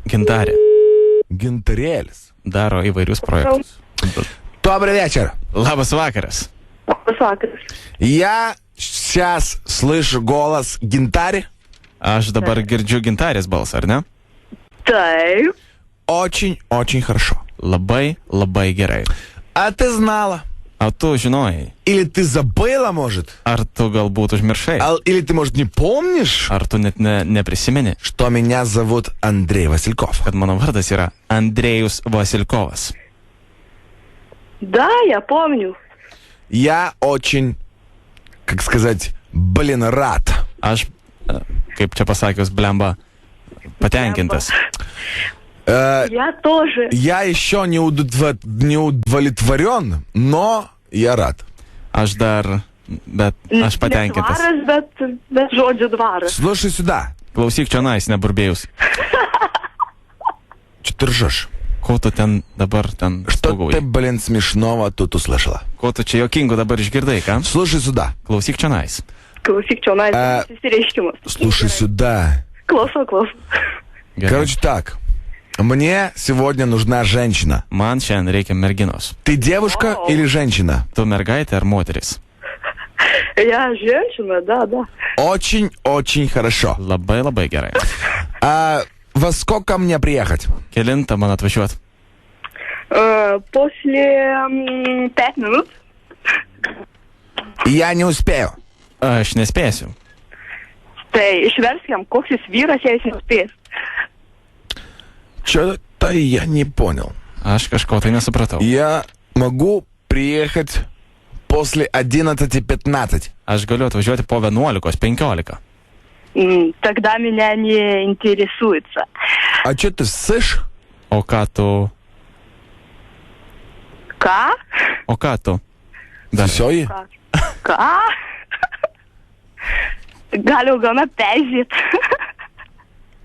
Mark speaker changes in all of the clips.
Speaker 1: Gintarė.
Speaker 2: Gintarėlis.
Speaker 1: Daro įvairius projektus.
Speaker 2: Добрый вечер.
Speaker 1: Labas vakaras.
Speaker 2: Я сейчас слышу голос Гинтари.
Speaker 1: Aš dabar girdžiu Gintarės balsą, ar ne?
Speaker 3: Taip.
Speaker 2: Очень хорошо.
Speaker 1: Labai gerai.
Speaker 2: А ты знала?
Speaker 1: O tu žinojai?
Speaker 2: Или ты забыла, может?
Speaker 1: Ar tu galbūt užmiršai?
Speaker 2: Или ты, может, не помнишь?
Speaker 1: Ar tu net neprisimeni,
Speaker 2: Что меня зовут Андрей Васильков.
Speaker 1: kad mano vardas yra Andrejus Vasilkovas?
Speaker 3: Да, я помню.
Speaker 2: Я очень, как сказать, рад.
Speaker 1: Aš, kaip čia pasakius, blemba, patenkintas.
Speaker 3: Я тоже.
Speaker 2: Я еще не удовлетворен, но я рад.
Speaker 1: Aš dar, bet aš patenkintas.
Speaker 3: Ne dvaras, bet žodžio dvaras.
Speaker 2: Слушай сюда.
Speaker 1: Klausyk čia nais, neburbėjus.
Speaker 2: Что ты ржешь?
Speaker 1: Ko tu ten dabar ten
Speaker 2: Что ты,
Speaker 1: stogauji?
Speaker 2: смешного тут услышала?
Speaker 1: Ko tu čia jokingo dabar išgirdai, ką?
Speaker 2: Слушай сюда.
Speaker 1: Klausyk čia nais.
Speaker 3: Klausyk, čia nais išsireiškimas.
Speaker 2: Слушай сюда.
Speaker 3: Klausau.
Speaker 2: Короче так. Мне сегодня нужна женщина.
Speaker 1: Man šiandien reikia merginos.
Speaker 2: Ты девушка или женщина?
Speaker 1: Tu mergaitė ar moteris?
Speaker 3: Я женщина, да.
Speaker 2: Очень хорошо.
Speaker 1: Labai gerai.
Speaker 2: Во сколько мне приехать?
Speaker 1: Kelintą man atvažiuot?
Speaker 3: После 5 минут.
Speaker 2: Я не успею.
Speaker 1: Aš nespėsiu.
Speaker 3: Tai išverskim, koks jis vyras, jei jis nespės.
Speaker 2: Что-то я не понял.
Speaker 1: Aš kažko tai nesupratau.
Speaker 2: Я могу приехать после 11:15.
Speaker 1: Aš galiu atvažiuoti po 11:15.
Speaker 3: Тогда меня не интересуется.
Speaker 2: А что ты ссышь?
Speaker 1: O ką tu?
Speaker 3: Ką?
Speaker 1: O ką tu? Dar.
Speaker 2: Все?
Speaker 3: Ką? Gal jau gana peizėt.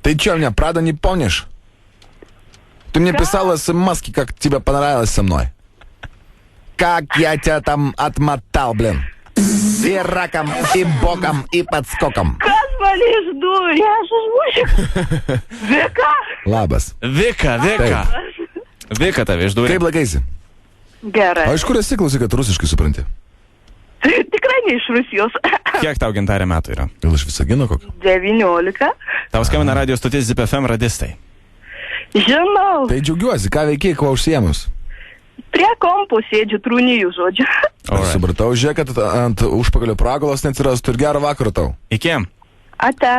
Speaker 2: Ты что, меня правда не помнишь? Ты мне писала смс-ки, как тебе понравилось со мной. Как я тебя там отмотал, блин. И раком, и боком, и подскоком.
Speaker 3: Kas mane išdūrė, aš užmušiu. Vika?
Speaker 2: Labas.
Speaker 1: Vika. Vika tave išdūrė.
Speaker 2: Kaip laikaisi?
Speaker 3: Gerai.
Speaker 2: O iš kur esi, klausyk, kad rusiškai supranti?
Speaker 3: Tikrai ne iš Rusijos.
Speaker 1: Kiek tau Gintarė metų yra?
Speaker 2: Gal iš Visagino kokio?
Speaker 3: 19.
Speaker 1: Tau skambina radio stotis ZIP FM radistai.
Speaker 3: Žinau.
Speaker 2: Tai džiaugiuosi, ką veikiai, kuo užsiemus.
Speaker 3: Prie kompo sėdžiu trūnijų, žodžiu.
Speaker 2: Aš supratau, žiūrėk, kad ant užpakalio pragalos neatsirastų ir gerą vakarą tau.
Speaker 1: Iki.
Speaker 3: Ate.